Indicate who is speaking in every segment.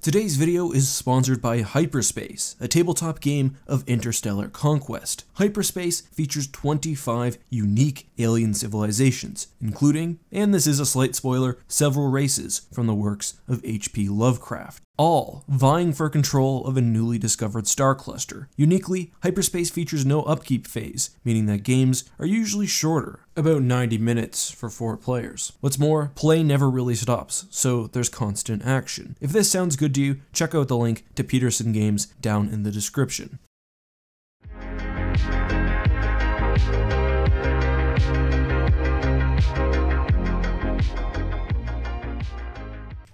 Speaker 1: Today's video is sponsored by Hyperspace, a tabletop game of interstellar conquest. Hyperspace features 25 unique alien civilizations, including, and this is a slight spoiler, several races from the works of H.P. Lovecraft, all vying for control of a newly discovered star cluster. Uniquely, Hyperspace features no upkeep phase, meaning that games are usually shorter, about 90 minutes for 4 players. What's more, play never really stops, so there's constant action. If this sounds good to you, check out the link to Peterson Games down in the description.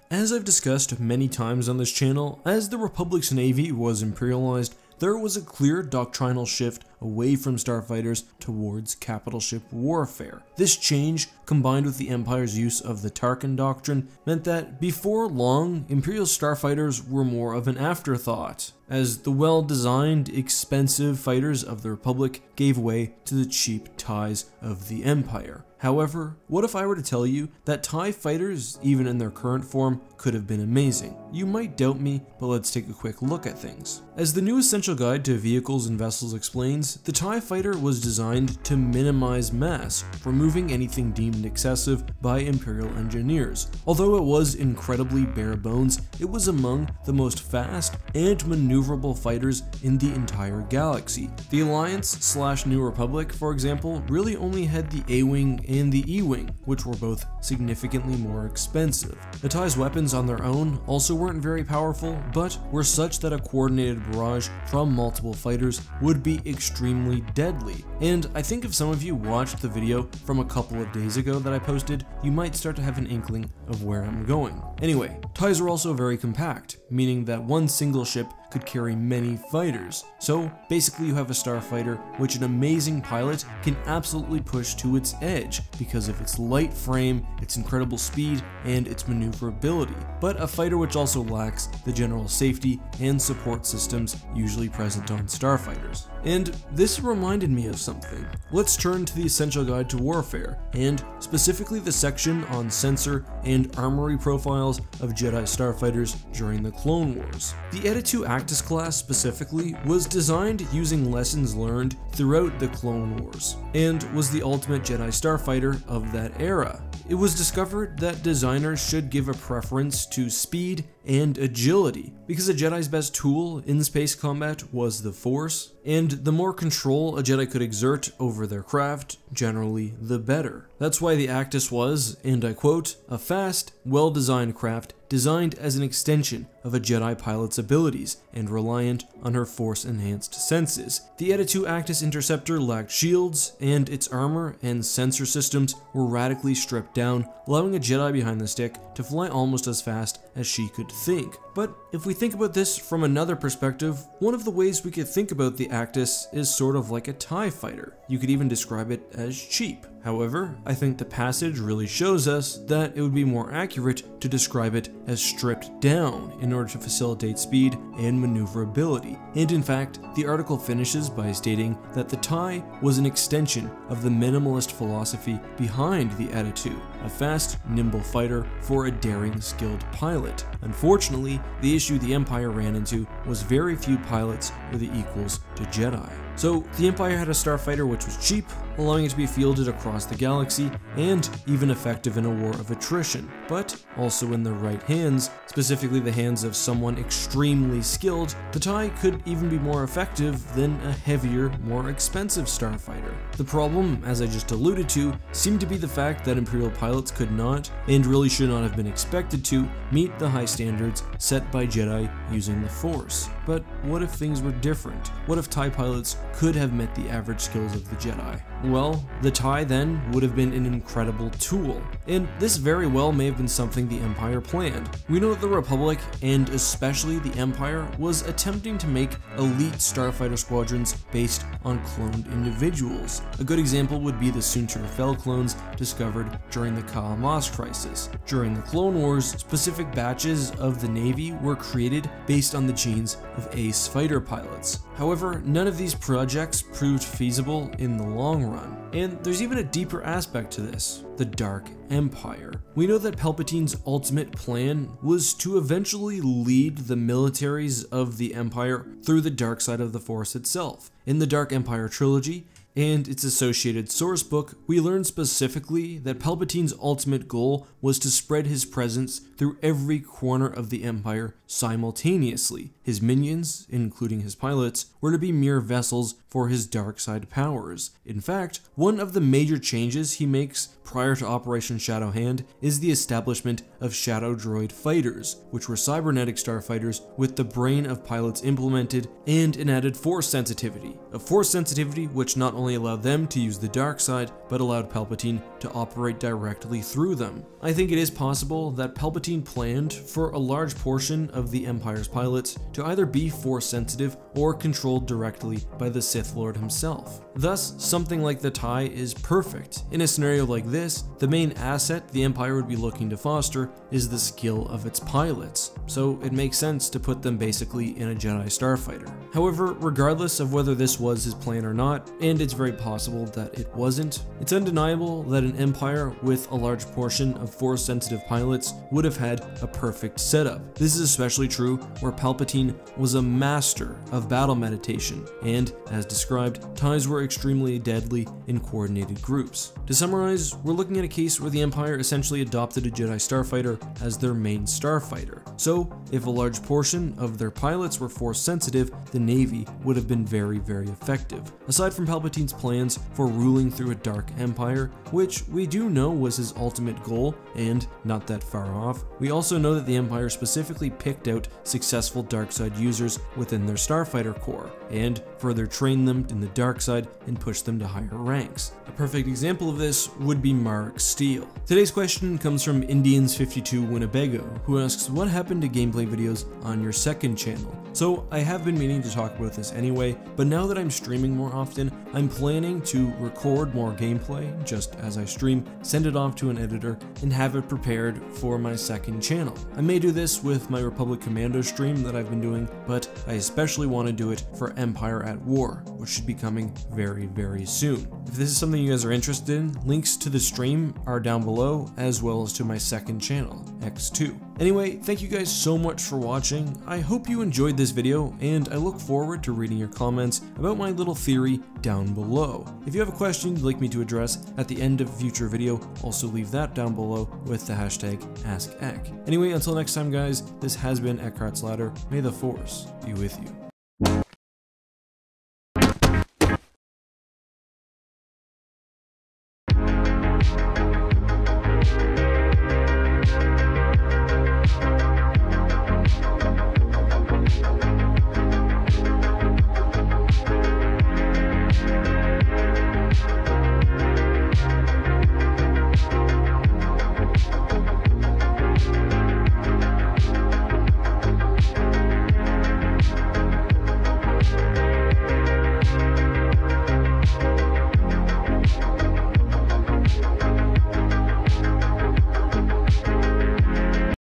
Speaker 1: As I've discussed many times on this channel, as the Republic's navy was imperialized, there was a clear doctrinal shift away from starfighters towards capital ship warfare. This change, combined with the Empire's use of the Tarkin doctrine, meant that before long, Imperial starfighters were more of an afterthought, as the well-designed, expensive fighters of the Republic gave way to the cheap TIEs of the Empire. However, what if I were to tell you that TIE fighters, even in their current form, could have been amazing? You might doubt me, but let's take a quick look at things. As the new Essential Guide to Vehicles and Vessels explains, the TIE fighter was designed to minimize mass, removing anything deemed excessive by Imperial engineers. Although it was incredibly bare bones, it was among the most fast and maneuverable fighters in the entire galaxy. The Alliance/New Republic, for example, really only had the A-Wing and the E-Wing, which were both significantly more expensive. The TIE's weapons on their own also weren't very powerful, but were such that a coordinated barrage from multiple fighters would be extremely deadly. And I think if some of you watched the video from a couple of days ago that I posted, you might start to have an inkling of where I'm going. Anyway, TIEs are also very compact, meaning that one single ship could carry many fighters. So basically you have a starfighter which an amazing pilot can absolutely push to its edge because of its light frame, its incredible speed, and its maneuverability, but a fighter which also lacks the general safety and support systems usually present on starfighters. And this reminded me of something. Let's turn to the Essential Guide to Warfare, and specifically the section on sensor and armory profiles of Jedi starfighters during the Clone Wars. The Eta II Actis class specifically was designed using lessons learned throughout the Clone Wars, and was the ultimate Jedi starfighter of that era. It was discovered that designers should give a preference to speed and agility, because a Jedi's best tool in space combat was the Force, and the more control a Jedi could exert over their craft, generally the better. That's why the Actis was, and I quote, a fast, well-designed craft designed as an extension of a Jedi pilot's abilities and reliant on her Force-enhanced senses. The Eta II Actis Interceptor lacked shields, and its armor and sensor systems were radically stripped down, allowing a Jedi behind the stick to fly almost as fast as she could think. But if we think about this from another perspective, one of the ways we could think about the Actis is sort of like a TIE fighter. You could even describe it as cheap. However, I think the passage really shows us that it would be more accurate to describe it as stripped down in order to facilitate speed and maneuverability. And in fact, the article finishes by stating that the TIE was an extension of the minimalist philosophy behind the Eta II, a fast, nimble fighter for a daring, skilled pilot. Unfortunately, the issue the Empire ran into was very few pilots were the equals to Jedi. So the Empire had a starfighter which was cheap, allowing it to be fielded across the galaxy, and even effective in a war of attrition, but also in the right hands, specifically the hands of someone extremely skilled, the TIE could even be more effective than a heavier, more expensive starfighter. The problem, as I just alluded to, seemed to be the fact that Imperial pilots could not, and really should not have been expected to, meet the high standards set by Jedi using the Force. But what if things were different? What if TIE pilots could have met the average skills of the Jedi? Well, the TIE then would have been an incredible tool, and this very well may have been something the Empire planned. We know that the Republic, and especially the Empire, was attempting to make elite starfighter squadrons based on cloned individuals. A good example would be the Soontir Fel clones discovered during the Kal Mas crisis. During the Clone Wars, specific batches of the Navy were created based on the genes of ace fighter pilots. However, none of these projects proved feasible in the long run. And there's even a deeper aspect to this, the Dark Empire. We know that Palpatine's ultimate plan was to eventually lead the militaries of the Empire through the dark side of the Force itself. In the Dark Empire trilogy and its associated source book, we learn specifically that Palpatine's ultimate goal was to spread his presence through every corner of the Empire simultaneously. His minions, including his pilots, were to be mere vessels for his dark side powers. In fact, one of the major changes he makes prior to Operation Shadow Hand is the establishment of Shadow Droid fighters, which were cybernetic starfighters with the brain of pilots implemented and an added force sensitivity. A force sensitivity which not only allowed them to use the dark side, but allowed Palpatine to operate directly through them. I think it is possible that Palpatine planned for a large portion of the Empire's pilots to either be force sensitive or controlled directly by the Sith Lord himself. Thus, something like the TIE is perfect. In a scenario like this, the main asset the Empire would be looking to foster is the skill of its pilots, so it makes sense to put them basically in a Jedi starfighter. However, regardless of whether this was his plan or not, and it's very possible that it wasn't, it's undeniable that an Empire with a large portion of force-sensitive pilots would have had a perfect setup. This is especially true where Palpatine was a master of battle meditation, and, as described, TIEs were extremely deadly in coordinated groups. To summarize, we're looking at a case where the Empire essentially adopted a Jedi starfighter as their main starfighter. So, if a large portion of their pilots were force-sensitive, the Navy would have been very, very effective. Aside from Palpatine's plans for ruling through a dark empire, which we do know was his ultimate goal, and not that far off, we also know that the Empire specifically picked out successful dark side users within their starfighter corps, and further trained them in the dark side and pushed them to higher ranks. A perfect example of this would be Mark Steele. Today's question comes from Indians52 Winnebago, who asks, what happened to gameplay videos on your second channel? So I have been meaning to talk about this anyway, but now that I'm streaming more often, I'm planning to record more gameplay just as I stream, send it off to an editor, and have it prepared for my second channel. I may do this with my Republic Commando stream that I've been doing, but I especially want to do it for Empire at War, which should be coming very, very soon. If this is something you guys are interested in, links to the stream are down below, as well as to my second channel, X2. Anyway, thank you guys so much for watching. I hope you enjoyed this video, and I look forward to reading your comments about my little theory down below. If you have a question you'd like me to address at the end of a future video, also leave that down below with the hashtag AskEck. Anyway, until next time guys, this has been EckhartsLadder. May the Force be with you.